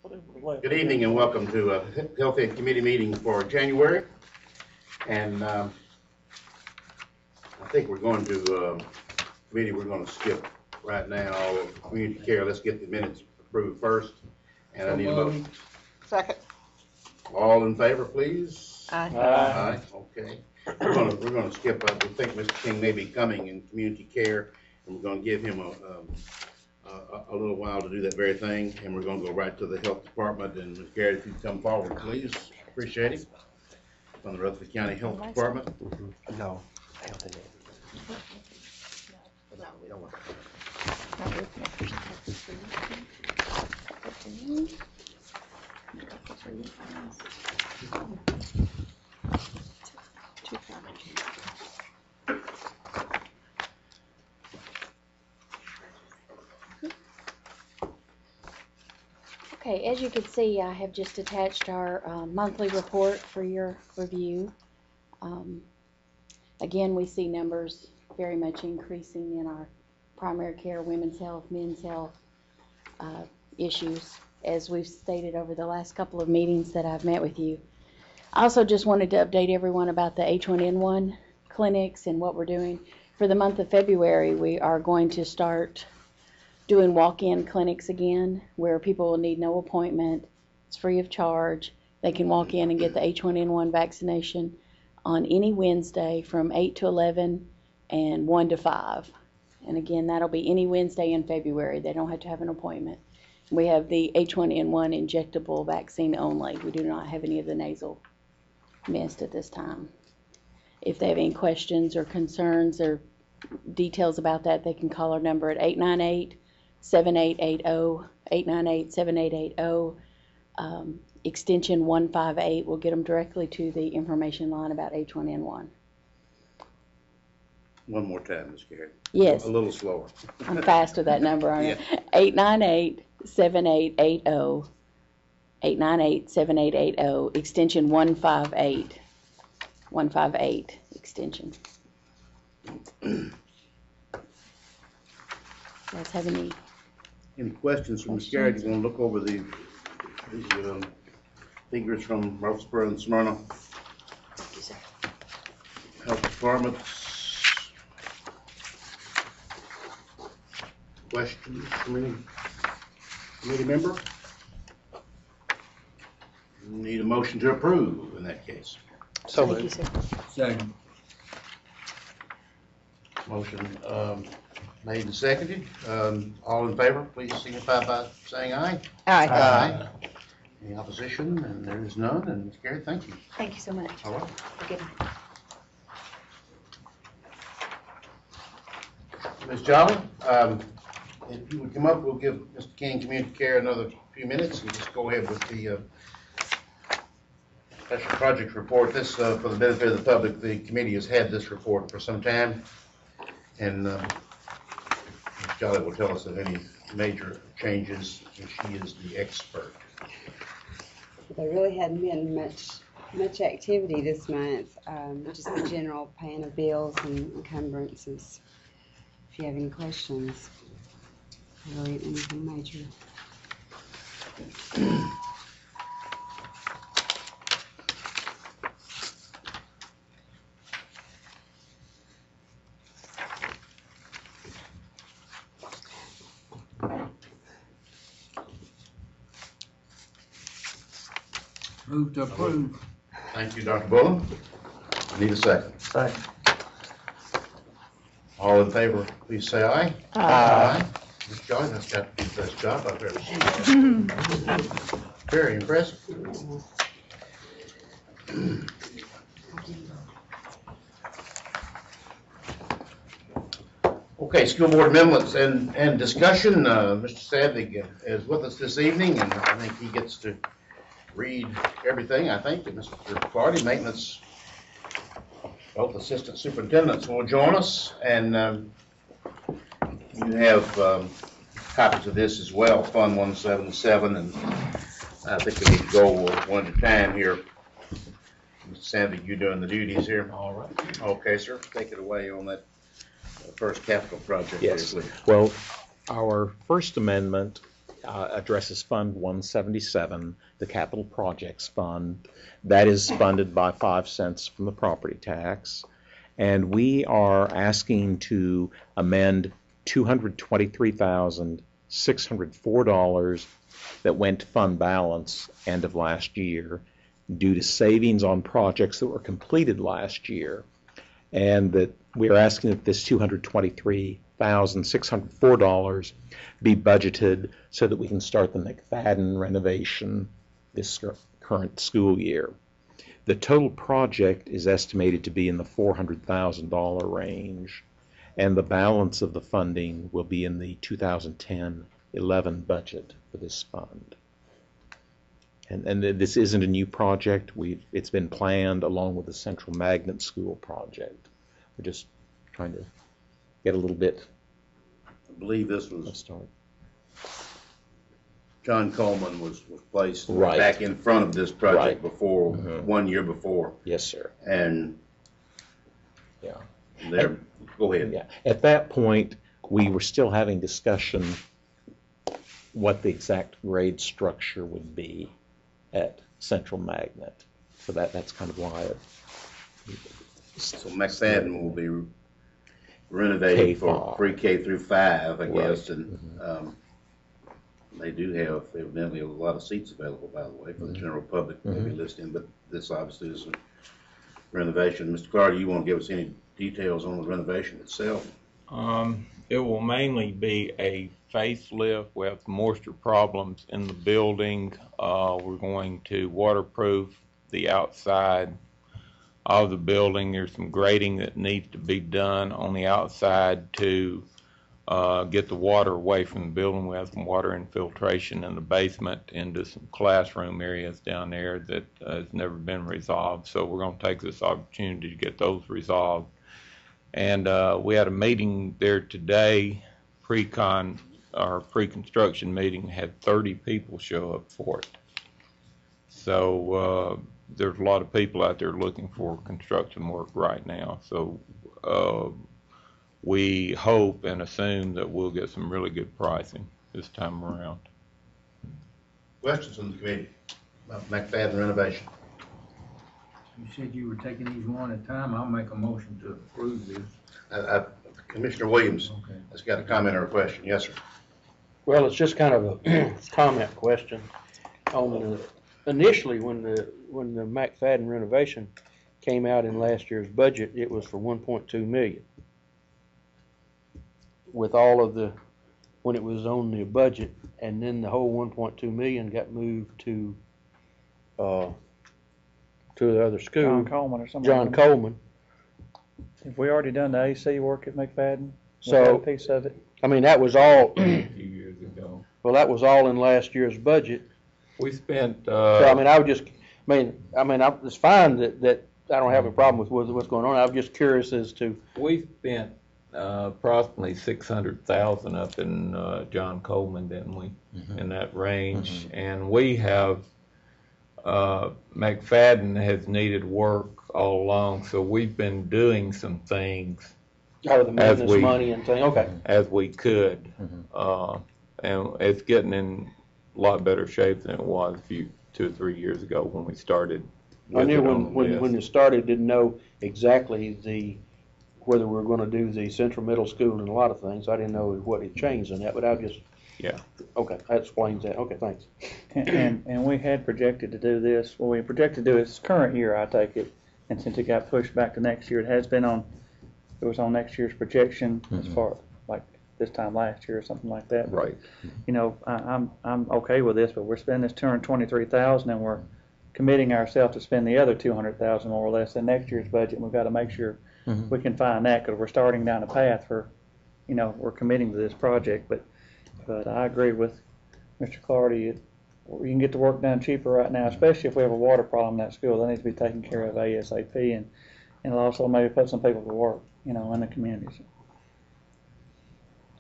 Good evening and welcome to Health Ed Committee meeting for January. And I think we're going to committee we're going to skip right now community care. Let's get the minutes approved first. And I need a motion. Second. All in favor, please? Aye. Aye. Okay. We're going to skip. We think Mr. King may be coming in community care, and we're going to give him a little while to do that very thing, and we're going to go right to the health department. And Ms. Garrett, if you come forward, please. Appreciate it. From the Rutherford County Health Department. No, I don't think no, we don't want Okay, as you can see, I have just attached our monthly report for your review. Again, we see numbers very much increasing in our primary care, women's health, men's health issues, as we've stated over the last couple of meetings that I've met with you. I also just wanted to update everyone about the H1N1 clinics and what we're doing. For the month of February, we are going to start doing walk-in clinics again, where people will need no appointment. It's free of charge. They can walk in and get the H1N1 vaccination on any Wednesday from 8 to 11 and 1 to 5. And again, that'll be any Wednesday in February. They don't have to have an appointment. We have the H1N1 injectable vaccine only. We do not have any of the nasal mist at this time. If they have any questions or concerns or details about that, they can call our number at 898-7880, 898-7880, extension 158 will get them directly to the information line about H1N1. One more time, Ms. Garrett. Yes. A little slower. I'm fast with that number, aren't I? 898-7880, 898-7880, extension 158, 158 extension. You guys have any questions from Ms. Garrett? You want to look over the figures from Murfreesboro and Smyrna? Thank you, sir. Health departments. Questions from any committee member? Need a motion to approve in that case. so. Thank you, sir. Second. Motion made and seconded. All in favor, please signify by saying aye. Aye. Any opposition? And there is none. And Ms. Garrett, thank you. Thank you so much. All right. Good night. Ms. Jolly, if you would come up, we'll give Mr. King Community Care another few minutes and just go ahead with the special project report. This, for the benefit of the public, the committee has had this report for some time, and Ms. Jolly will tell us of any major changes, and she is the expert. There really hadn't been much activity this month, just the general paying of bills and encumbrances. If you have any questions, really anything major. Move to approve. Thank you, Dr. Bullen. I need a second. Second. All in favor, please say aye. Aye. Ms. Jolly, that's got to be the best job I've ever seen. Very impressive. Okay, school board amendments and discussion. Mr. Savig is with us this evening, and I think he gets to read everything. I think that Mr. Clardy, maintenance, both assistant superintendents will join us, and you have copies of this as well, Fund 177, and I think we need to go one at a time here. Mr. Savig, you doing the duties here? All right. Okay, sir. Take it away on that first capital project. Yes. Please. Well, our first amendment addresses Fund 177, the Capital Projects Fund. That is funded by 5 cents from the property tax. And we are asking to amend $223,604 that went to fund balance end of last year due to savings on projects that were completed last year. And that we are asking that this $223,604 be budgeted so that we can start the McFadden renovation this current school year. The total project is estimated to be in the $400,000 range, and the balance of the funding will be in the 2010-11 budget for this fund. And this isn't a new project. It's been planned along with the Central Magnet School project. We're just trying to get a little bit I believe this of a was, start. John Coleman was placed Right. back in front of this project Right. before, Mhm. 1 year before. Yes, sir. And Yeah. there, go ahead. Yeah. At that point, we were still having discussion what the exact grade structure would be at Central Magnet. So that's kind of why So McFadden will be renovated for K-5. pre-K through 5, I Right. guess, and they do have evidently a lot of seats available, by the way, for the general public maybe listening, but this obviously is a renovation. Mr. Carter, you want to give us any details on the renovation itself? It will mainly be a facelift. We have moisture problems in the building. We're going to waterproof the outside of the building. There's some grading that needs to be done on the outside to get the water away from the building. We have some water infiltration in the basement into some classroom areas down there that has never been resolved. So we're going to take this opportunity to get those resolved. And we had a meeting there today, pre-construction meeting, had 30 people show up for it. So there's a lot of people out there looking for construction work right now. So we hope and assume that we'll get some really good pricing this time around. Questions from the committee about McFadden renovation? You said you were taking these one at a time. I'll make a motion to approve this. Commissioner Williams Okay. has got a comment or a question. Yes, sir. Well, it's just kind of a comment question. Initially, when the McFadden renovation came out in last year's budget, it was for 1.2 million. With all of when it was on the budget, and then the whole 1.2 million got moved to the other school. John Coleman or something. John Coleman. Have we already done the AC work at McFadden? Was So- that a piece of it? I mean, that was all, A few years ago. well, that was all in last year's budget. We spent, So, I mean, it's fine that I don't have a problem with what's going on. I'm just curious as to, we spent approximately 600,000 up in John Coleman, didn't we? In that range. And we have, McFadden has needed work all along, so we've been doing some things out of the As maintenance we- money and things, okay. as we could. And it's getting in a lot better shape than it was 2 or 3 years ago when we started. I with knew it on the when list. it started, didn't know exactly whether we were gonna do the Central Middle School and a lot of things. I didn't know what had changed in that, but Yeah. okay, that explains that. Okay, thanks. And we had projected to do this, well, we projected to do it this current year, I take it. And since it got pushed back to next year, it was on next year's projection as far, like this time last year or something like that. Right. You know, I'm okay with this, but we're spending this $223,000 and we're committing ourselves to spend the other $200,000 more or less in next year's budget. And we've got to make sure we can find that, because we're starting down a path for, we're committing to this project. But I agree with Mr. Clardy. We can get the work done cheaper right now, especially if we have a water problem in that school. That needs to be taken care of ASAP, and it'll also maybe put some people to work, in the communities.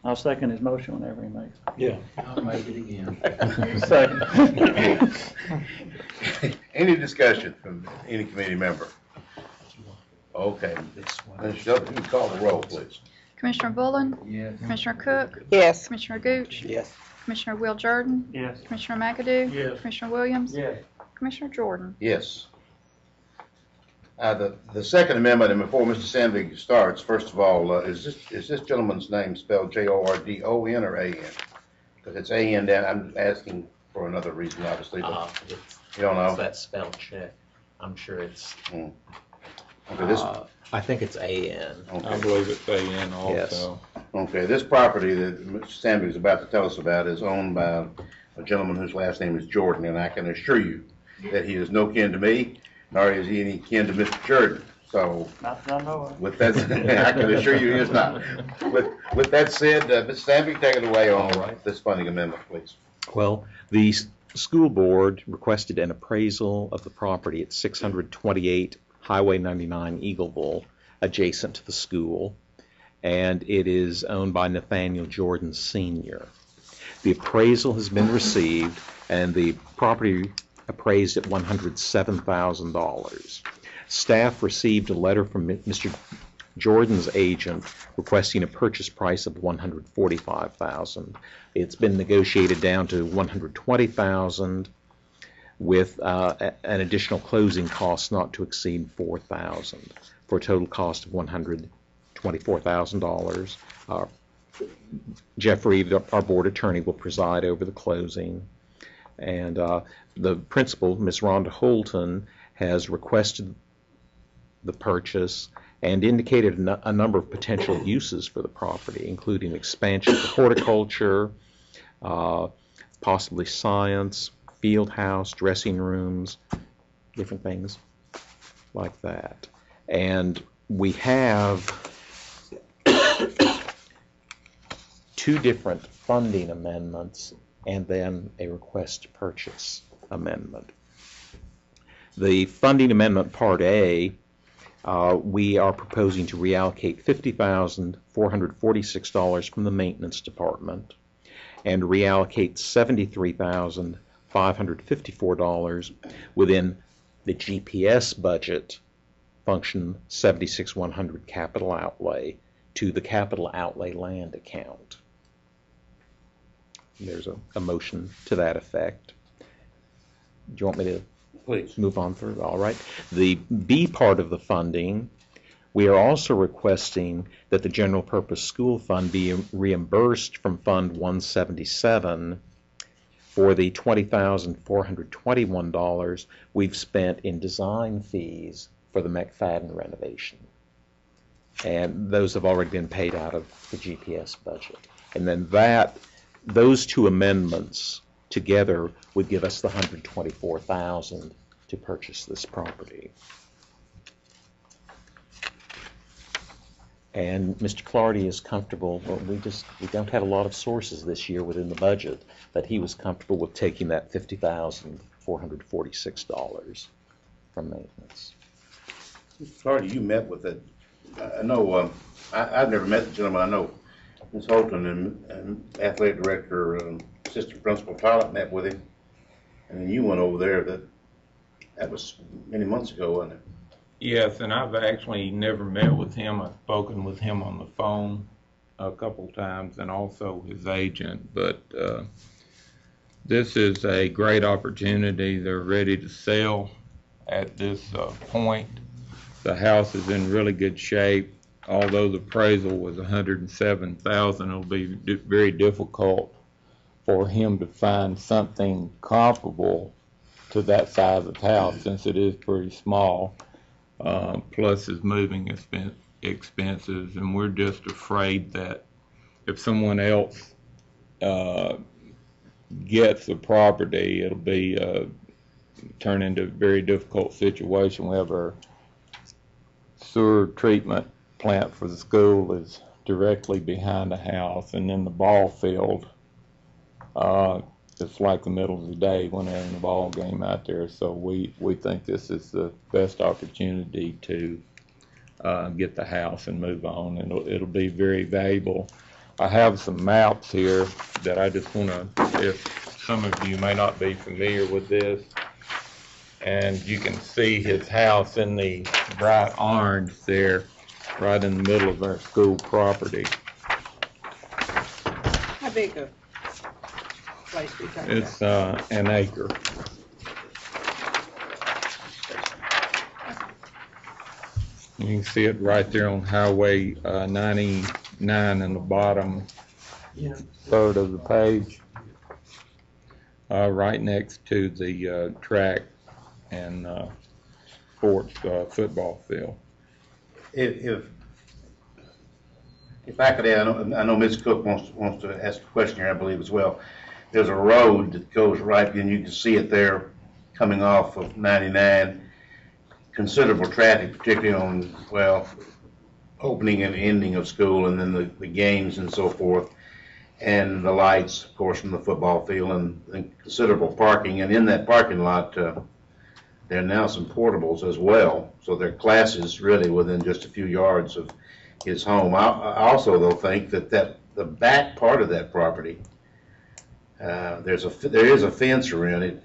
I'll second his motion whenever he makes Yeah. I'll make it again. it. Second. Any discussion from any committee member? Okay. Ms. Shelton, you call the roll, please. Commissioner Bullen, Yes. Commissioner Cook, Yes. Commissioner Gooch, Yes. Commissioner Will Jordan, Yes. Commissioner McAdoo, Yes. Commissioner Williams, Yes. Commissioner Jordan. Yes. The second amendment, and before Mr. Sandvig starts, first of all, is this gentleman's name spelled Jordon or A-N? Because it's A-N down, I'm asking for another reason, obviously, but you don't know? It's that spell check. I'm sure it's, Okay, this, I think it's A-N. I okay. believe it's A.N. also. Okay, this property that Mr. Sandvig is about to tell us about is owned by a gentleman whose last name is Jordan, and I can assure you that he is no kin to me, nor is he any kin to Mr. Jordan. So, Not that I know of. with that, I can assure you he is not. With that said, Mr. Sandvig, take it away on All right. this funding amendment, please. Well, the school board requested an appraisal of the property at 628 Highway 99 Eagleville, adjacent to the school, and it is owned by Nathaniel Jordan Sr. The appraisal has been received, and the property appraised at $107,000. Staff received a letter from Mr. Jordan's agent requesting a purchase price of $145,000. It's been negotiated down to $120,000 with an additional closing cost not to exceed $4,000 for a total cost of $124,000. Jeffrey, our board attorney, will preside over the closing, and the principal, Ms. Rhonda Holton, has requested the purchase and indicated a number of potential uses for the property, including expansion for horticulture, possibly science, field house, dressing rooms, different things like that. And we have two different funding amendments and then a request to purchase amendment. The funding amendment part A, we are proposing to reallocate $50,446 from the maintenance department and reallocate $73,554 within the GPS budget function 76-100 capital outlay to the capital outlay land account. There's a motion to that effect. Do you want me to Please. move on through? All right. The B part of the funding, we are also requesting that the general purpose school fund be reimbursed from Fund 177 for the $20,421 we've spent in design fees for the McFadden renovation. And those have already been paid out of the GPS budget. And then those two amendments together would give us the $124,000 to purchase this property. And Mr. Clardy is comfortable, well, we don't have a lot of sources this year within the budget, that he was comfortable with taking that $50,446 from maintenance. Clardy, you met with it. I know, I've never met the gentleman. I know Ms. Holton and athletic director, assistant principal Pilot met with him. And then you went over there, that was many months ago, wasn't it? Yes, and I've actually never met with him. I've spoken with him on the phone a couple times, and also his agent. But this is a great opportunity. They're ready to sell at this point. The house is in really good shape. Although the appraisal was $107,000, it'll be very difficult for him to find something comparable to that size of house, since it is pretty small. Plus his moving expenses, and we're just afraid that if someone else gets the property, it'll be turn into a very difficult situation. We have our sewer treatment plant for the school is directly behind the house, and then the ball field, it's like the middle of the day when they're in the ball game out there. So we think this is the best opportunity to get the house and move on, and it'll be very valuable. I have some maps here that I just want to, if some of you may not be familiar with this, and you can see his house in the bright orange there, right in the middle of our school property. How big a place we talking It's, about? an acre. You can see it right there on Highway, 99 in the bottom third of the page. Right next to the, track and, sports, football field. If I could add, I know Ms. Cook wants to ask a question here, I believe as well. There's a road that goes right, and you can see it there coming off of 99. Considerable traffic, particularly on, well, opening and ending of school, and then the games and so forth. And the lights, of course, from the football field, and considerable parking. And in that parking lot, there are now some portables as well. So there are classes really within just a few yards of his home. I also, though, think that the back part of that property, there is a fence around it.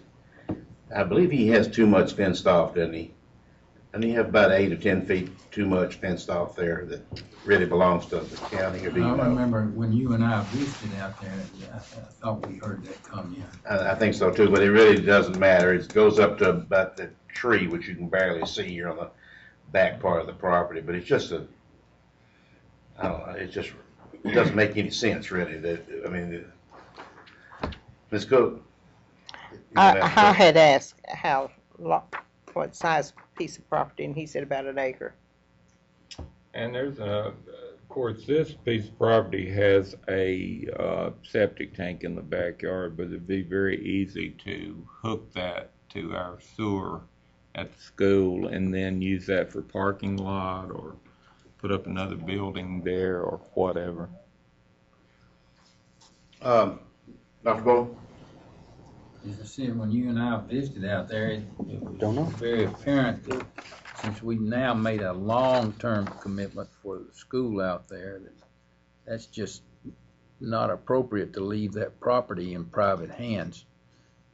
I believe he has too much fenced off, doesn't he? And he have about 8 or 10 feet too much fenced off there that really belongs to the county, or do you I know? remember when you and I visited out there, I thought we heard that come in. I think so too, but it really doesn't matter. It goes up to about the tree, which you can barely see here on the back part of the property. But it's just I don't know, it doesn't make any sense really. Ms. Cook. I had asked what size piece of property, and he said about an acre. And there's of course, this piece of property has a septic tank in the backyard, but it'd be very easy to hook that to our sewer at the school and then use that for parking lot or put up another building there or whatever. Dr. Bowe? As I said, when you and I visited out there, it Don't know. was very apparent that since we now made a long-term commitment for the school out there, that's just not appropriate to leave that property in private hands.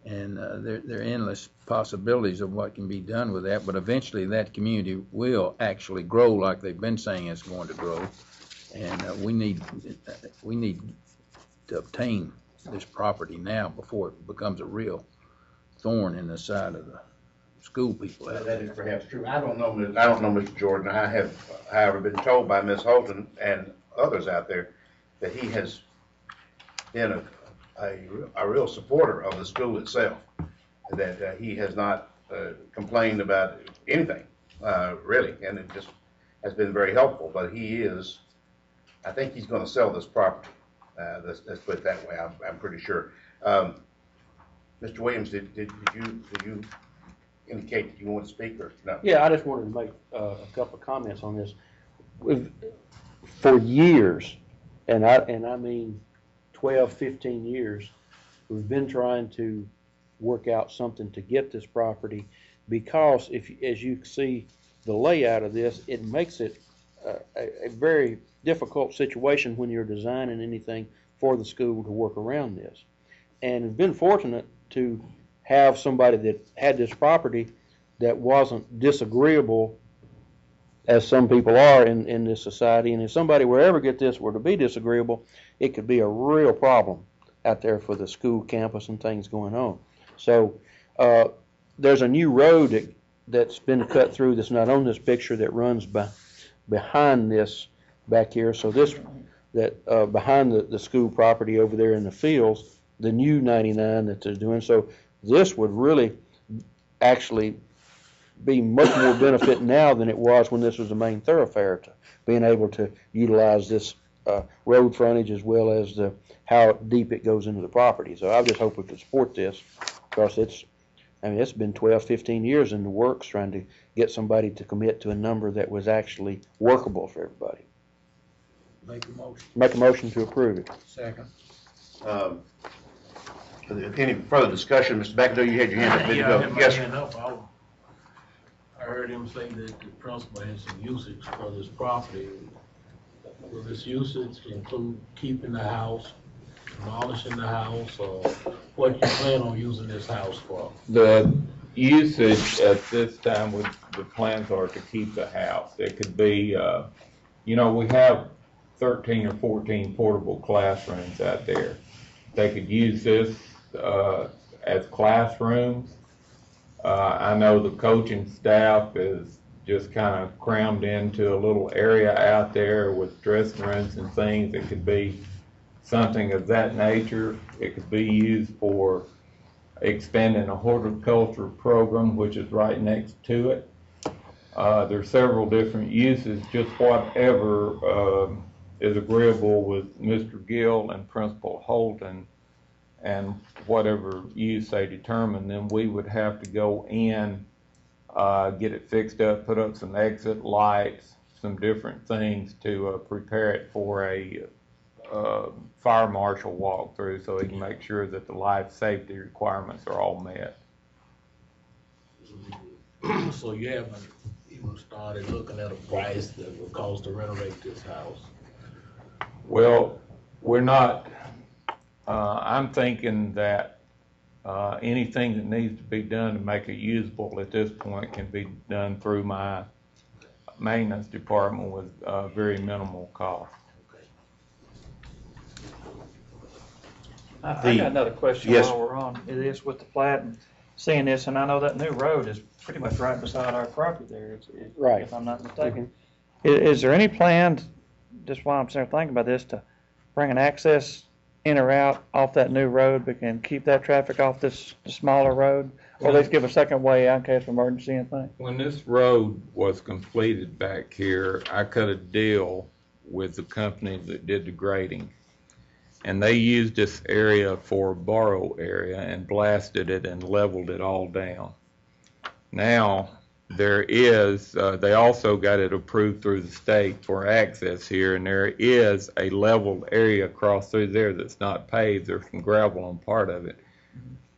And there are endless possibilities of what can be done with that, but eventually that community will actually grow like they've been saying it's going to grow. And we need to obtain this property now before it becomes a real thorn in the side of the school people out That is there. perhaps true. I don't know, Mr. Jordan. I have, however, been told by Ms. Holton and others out there that he has been a real supporter of the school itself, that he has not complained about anything, really, and it just has been very helpful. But I think he's going to sell this property. Let's put it that way. I'm pretty sure. Mr. Williams, did you indicate that you want to speak, or no? Yeah, I just wanted to make a couple of comments on this. For years, and I mean 12, 15 years, we've been trying to work out something to get this property, because as you see the layout of this, it makes it a very difficult situation when you're designing anything for the school to work around this. And it's been fortunate to have somebody that had this property that wasn't disagreeable, as some people are in this society. And if somebody were ever get this were to be disagreeable, it could be a real problem out there for the school campus and things going on. So there's a new road that's been cut through that's not on this picture, that runs behind this back here. So behind the school property over there in the fields, the new 99 that they're doing. So this would really actually be much more benefit now than it was when this was the main thoroughfare, to being able to utilize this road frontage as well as how deep it goes into the property. So I just hope we can support this, because it's been 12, 15 years in the works trying to get somebody to commit to a number that was actually workable for everybody. Make a motion. Make a motion to approve it. Second. Any further discussion? Mr. McAdoo, you had your hand up. Ready to Yeah, I go. had my Yes, hand up. I heard him say that the principal had some usage for this property. Will this usage include keeping the house, demolishing the house, or what you plan on using this house for? The usage at this time, the plans are to keep the house. It could be, we have 13 or 14 portable classrooms out there. They could use this as classrooms. I know the coaching staff is just kind of crammed into a little area out there with dressing rooms and things. It could be something of that nature. It could be used for expanding a horticulture program, which is right next to it. There's several different uses, just whatever is agreeable with Mr. Gill and Principal Holton, and whatever use they determine, then we would have to go in, get it fixed up, put up some exit lights, some different things to prepare it for a fire marshal walkthrough, so he can make sure that the life safety requirements are all met. So you haven't even started looking at a price that would cost to renovate this house? Well, we're not, I'm thinking that anything that needs to be done to make it usable at this point can be done through my maintenance department with very minimal cost. I got another question Yes. while we're on. It is with the plat and seeing this, and I know that new road is pretty much right beside our property there, Right. if I'm not mistaken. Is there any plan, just while I'm sitting there thinking about this, to bring an access in or out off that new road, but can keep that traffic off this smaller road? Or at least give a second way out in case of emergency and things? When this road was completed back here, I cut a deal with the company that did the grading. And they used this area for a borrow area and blasted it and leveled it all down. Now, there is, they also got it approved through the state for access here, and there is a leveled area across through there that's not paved. There's some gravel on part of it.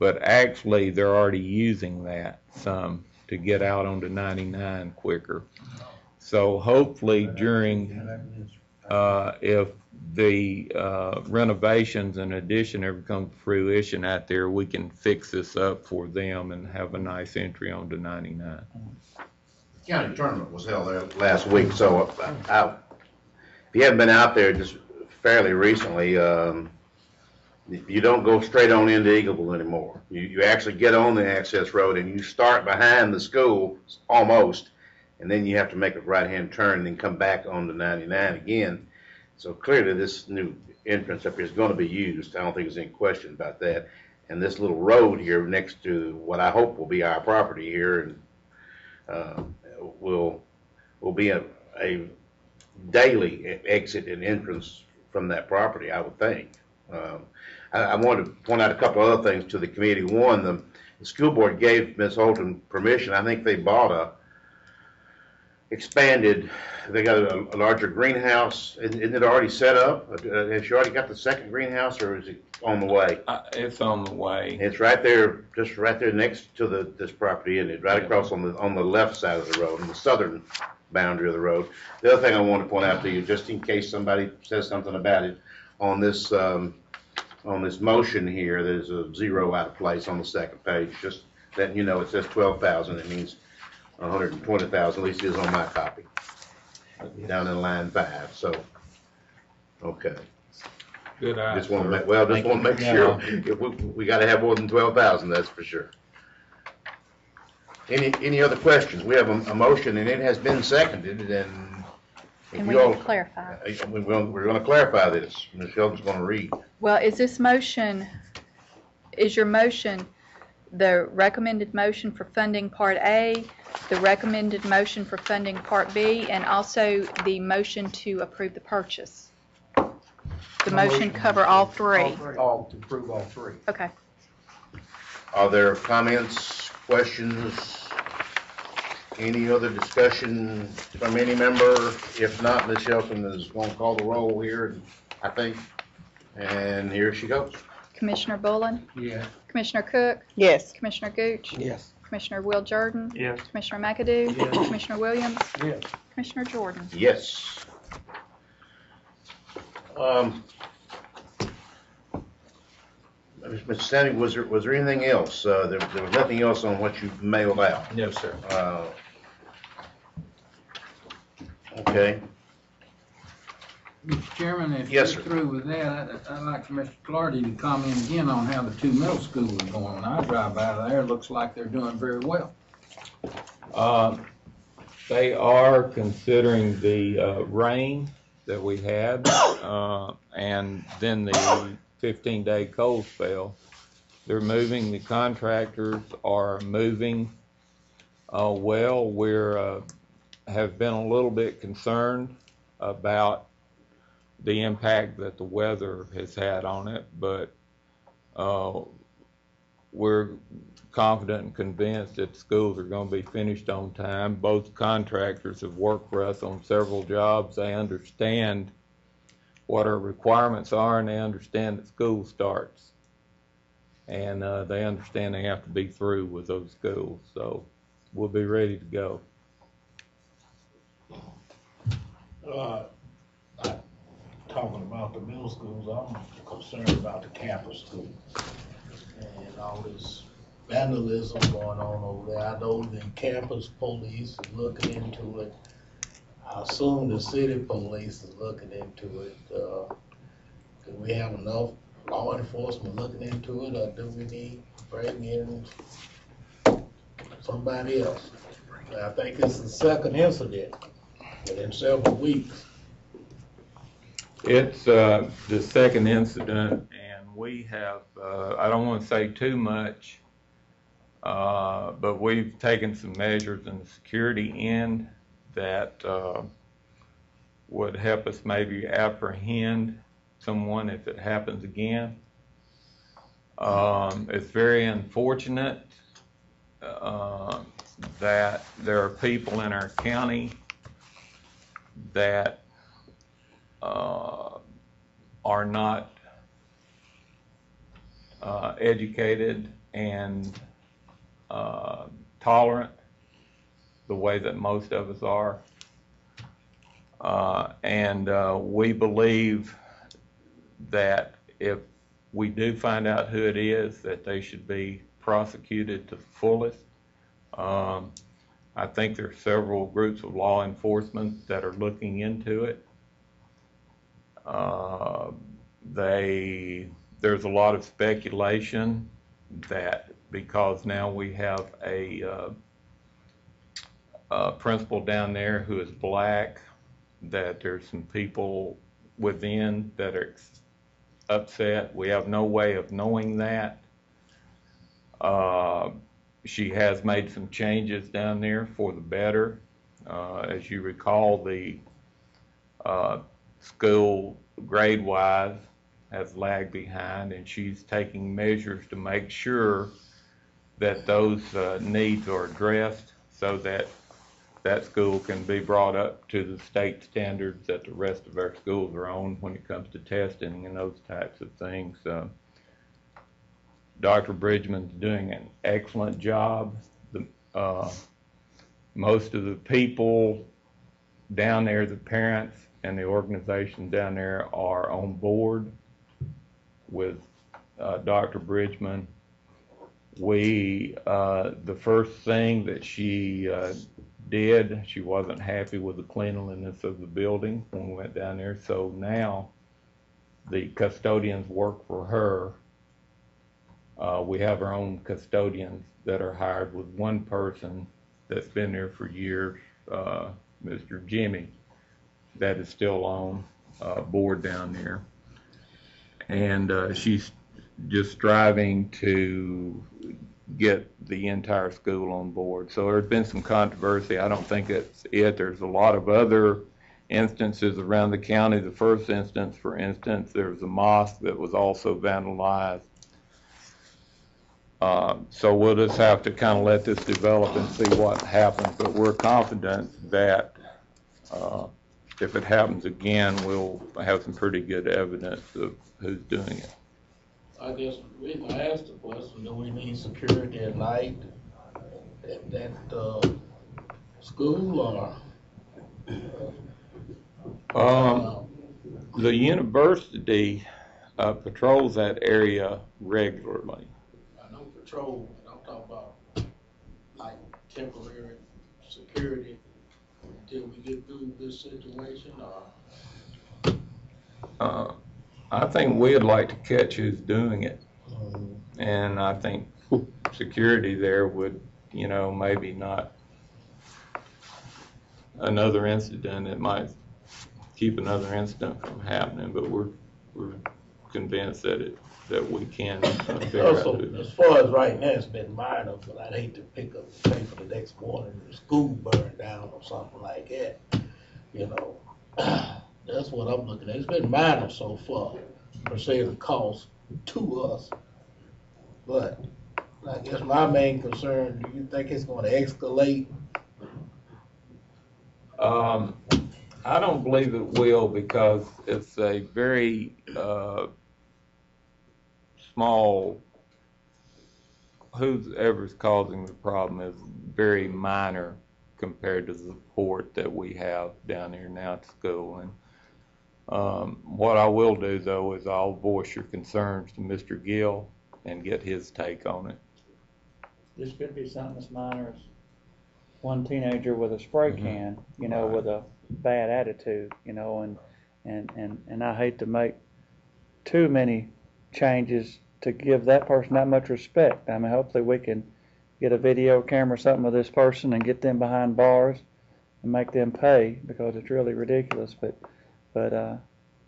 But actually, they're already using that some to get out onto 99 quicker. So hopefully during, if the renovations and addition ever come to fruition out there, we can fix this up for them and have a nice entry onto 99. County tournament was held there last week, so if you haven't been out there just fairly recently, you don't go straight on into Eagleville anymore. You actually get on the access road and you start behind the school almost, and then you have to make a right-hand turn and then come back onto 99 again. So clearly this new entrance up here is going to be used. I don't think there's any question about that. And this little road here next to what I hope will be our property here, and will be a daily exit and entrance from that property, I would think. I wanted to point out a couple other things to the committee. One, the school board gave Ms. Holton permission. I think they bought they got a larger greenhouse. Isn't it already set up? Has she already got the second greenhouse, or is it on the way? It's on the way. It's right there, just right there next to this property, isn't it? Right across on the left side of the road, on the southern boundary of the road. The other thing I want to point out to you, just in case somebody says something about it, on this motion here, there's a zero out of place on the second page. Just letting you know, it says 12,000. It means 120,000, at least it is on my copy. Down in line 5. So, okay. Good eye. Just want to make sure. We got to have more than 12,000. That's for sure. Any other questions? We have a motion, and it has been seconded, and And we need to clarify. we're going to clarify this. Ms. Shelton's going to read. Well, is your motion the recommended motion for funding Part A, the recommended motion for funding Part B, and also the motion to approve the purchase? The motion cover all three? All to approve all three. Okay. Are there comments, questions, any other discussion from any member? If not, Ms. Shelton is going to call the roll here, I think, and here she goes. Commissioner Bullen? Yeah. Commissioner Cook? Yes. Commissioner Gooch? Yes. Commissioner Will Jordan? Yes. Commissioner McAdoo? Yes. Commissioner Williams? Yes. Commissioner Jordan? Yes. Mr. Sandy, was there anything else? There was nothing else on what you mailed out. No, sir. Okay. Mr. Chairman, if Yes, you're sir. through with that, I'd like for Mr. Clardy to comment again on how the two middle schools are going. When I drive by there, it looks like they're doing very well. They are, considering the rain that we had, and then the 15-day cold spell. They're moving, the contractors are moving well. We're have been a little bit concerned about the impact that the weather has had on it, but we're confident and convinced that schools are going to be finished on time. Both contractors have worked for us on several jobs. They understand what our requirements are, and they understand that school starts. And they understand they have to be through with those schools. So we'll be ready to go. Talking about the middle schools, I'm concerned about the campus schools and all this vandalism going on over there. I know the campus police is looking into it. I assume the city police is looking into it. Do we have enough law enforcement looking into it, or do we need to bring in somebody else? I think it's the second incident within several weeks. It's the second incident, and we have, I don't want to say too much, but we've taken some measures in the security end that would help us maybe apprehend someone if it happens again. It's very unfortunate that there are people in our county that are not educated and tolerant the way that most of us are. And we believe that if we do find out who it is, that they should be prosecuted to the fullest. I think there are several groups of law enforcement that are looking into it. There's a lot of speculation that because now we have a principal down there who is black, that there's some people within that are upset. We have no way of knowing that. She has made some changes down there for the better. As you recall, the school grade-wise has lagged behind, and she's taking measures to make sure that those needs are addressed so that that school can be brought up to the state standards that the rest of our schools are on when it comes to testing and those types of things. Dr. Bridgman's doing an excellent job. Most of the people down there, the parents and the organization down there, are on board with Dr. Bridgman. The first thing that she did, she wasn't happy with the cleanliness of the building when we went down there, so now the custodians work for her. We have our own custodians that are hired with one person that's been there for years, Mr. Jimmy, that is still on board down there. And she's just striving to get the entire school on board. So there's been some controversy. I don't think it's it. There's a lot of other instances around the county. The first instance, for instance, there was a mosque that was also vandalized. So we'll just have to kind of let this develop and see what happens. But we're confident that if it happens again, we'll have some pretty good evidence of who's doing it. I guess the reason I asked the question, do we need security at night at that school, or? The university patrols that area regularly. I know patrol, but I'm talking about like temporary security until we get through this situation, or? I think we'd like to catch who's doing it. And I think security there would, you know, maybe not another incident. It might keep another incident from happening, but we're convinced that we can figure out Also, who. as far as right now, it's been minor, but I'd hate to pick up the paper the next morning and the school burned down or something like that. You know, that's what I'm looking at. It's been minor so far, per se, the cost to us. But I guess my main concern, do you think it's gonna escalate? I don't believe it will, because it's a very small, whoever's causing the problem is very minor compared to the support that we have down here now at school. And what I will do, though, is I'll voice your concerns to Mr. Gill and get his take on it. This could be something as minor as one teenager with a spray can, you know, with a bad attitude, you know, and I hate to make too many changes to give that person that much respect. I mean, hopefully we can get a video camera or something of this person and get them behind bars and make them pay, because it's really ridiculous. But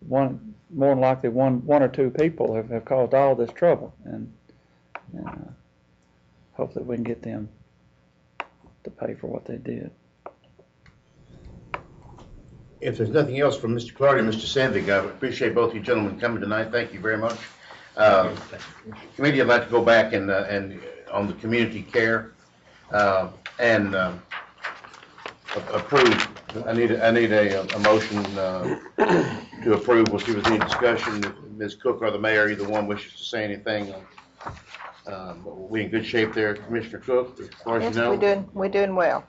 more than likely one or two people have caused all this trouble, and hopefully we can get them to pay for what they did. If there's nothing else from Mr. Clardy and Mr. Sandvik, I appreciate both you gentlemen coming tonight. Thank you very much. Committee, I'd like to go back and on the community care and approve. I need a motion to approve. We'll see if there's any discussion. If Ms. Cook or the mayor, either one, wishes to say anything. We in good shape there, Commissioner Cook, as far as Yes, you know? we're doing well.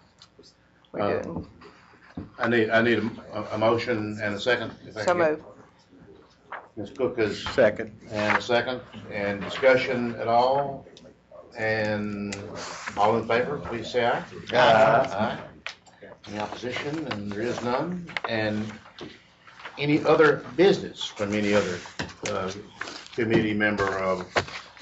We're doing. I need a motion and a second. If I So can get- moved. Ms. Cook is Second. and a second, and discussion at all, and all in favor, please say aye. Aye. Any opposition? And there is none. And any other business from any other committee member?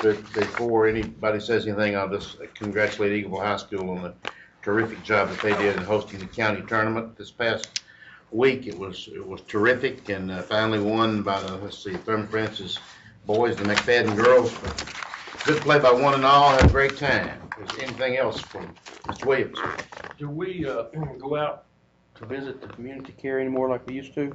Before anybody says anything, I'll just congratulate Eagleville High School on the terrific job that they did in hosting the county tournament this past week. It was terrific, and finally won by Thurman Francis boys, the McFadden girls. Good play by one and all. Had a great time. Is there anything else from Mr. Williams? Do we go out to visit the community care anymore like we used to?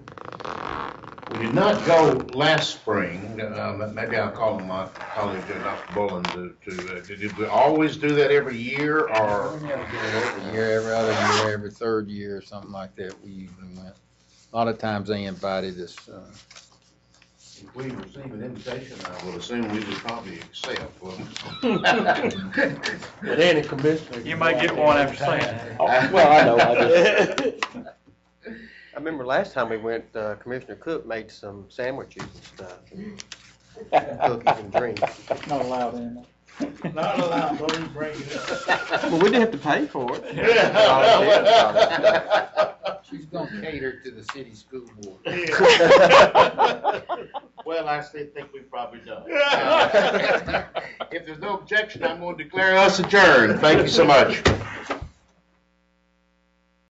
We did not go last spring. Maybe I'll call my colleague, Dr. Bullen, did we always do that every year, or? We never did it every year, every other year, every third year, or something like that. We usually went. A lot of times they invited us. If we receive an invitation, I would assume we would probably accept. But any commissioner. You might get one after saying it. Well, I know. I remember last time we went, Commissioner Cook made some sandwiches and stuff, and cookies and drinks. Not allowed anymore. Not allowed, don't even bring it up. Well, we didn't have to pay for it. She's gonna cater to the city school board. Well, I still think we probably done. If there's no objection, I'm going to declare us adjourned. Thank you so much.